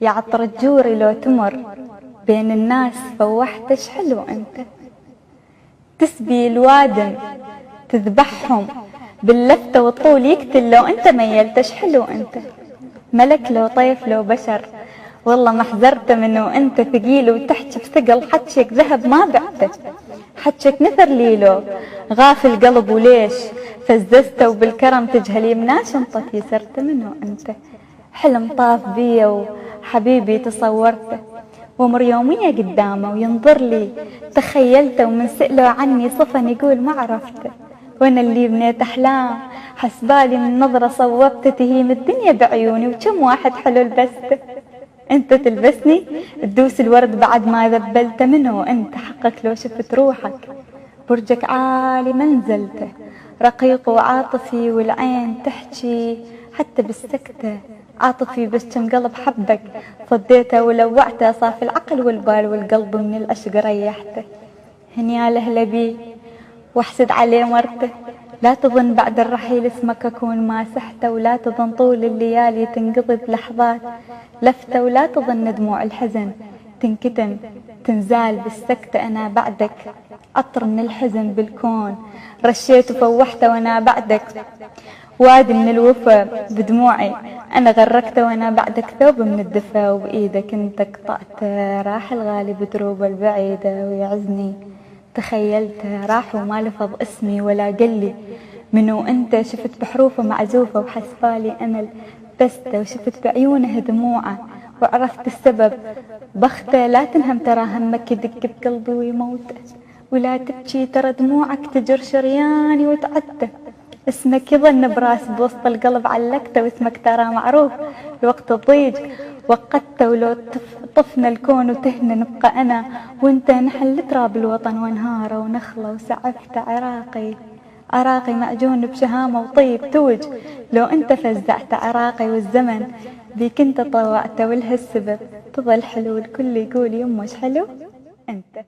يا عطر الجوري لو تمر بين الناس فوحتش حلو أنت. تسبي الوادم تذبحهم باللفتة والطول يقتل لو أنت ميلتش حلو أنت. ملك لو طيف لو بشر والله ما حذرت منه أنت ثقيل وتحكي بثقل حجك ذهب ما بعته. حجك نثر ليلو غافل قلب وليش فززته وبالكرم تجهلي مناش انطت يسرت منه أنت. حلم طاف بي وحبيبي تصورته ومر يومية قدامه وينظر لي تخيلته ومن سأله عني صفن يقول ما عرفته. وانا اللي بنيت احلام حسبالي من نظرة صوبته تهيم الدنيا بعيوني وكم واحد حلو لبسته. انت تلبسني تدوس الورد بعد ما ذبلته منه انت. حقك لو شفت روحك برجك عالي منزلته رقيق وعاطفي والعين تحكي حتى بالسكتة عاطفي بس كم قلب حبك صديته ولوعته صافي العقل والبال والقلب من العشق ريحته. هنيا لهلا بيه واحسد عليه مرته لا تظن بعد الرحيل اسمك أكون ماسحته ولا تظن طول الليالي تنقضي بلحظات لفتة ولا تظن دموع الحزن تنكتم تنزال بالسكتة. أنا بعدك عطر من الحزن بالكون رشيت وفوحته وأنا بعدك وادي من الوفا بدموعي أنا غرقته وأنا بعدك ثوب من الدفا وبإيدك أنت قطعته. راح الغالي بدروبه البعيدة ويعزني تخيلته راح وما لفظ اسمي ولا قلي منو أنت. شفت بحروفه معزوفة وحسبالي أنا لبسته وشفت بعيونه دموعه وعرفت السبب بخته. لا تنهم ترى همك يدق بقلبي ويموته ولا تبكي ترى دموعك تجر شرياني وتعته. اسمك يظن براس بوسط القلب علقته واسمك ترى معروف الوقت الضيج وقته. ولو طفنا الكون وتهنا نبقى أنا وانت نحل تراب الوطن وانهاره ونخله وسعفت عراقي معجون بشهامة وطيب توج. لو انت فزعت عراقي والزمن بيك انت طوعته ولهالسبب تظل حلو الكل يقول يمش حلو أنت.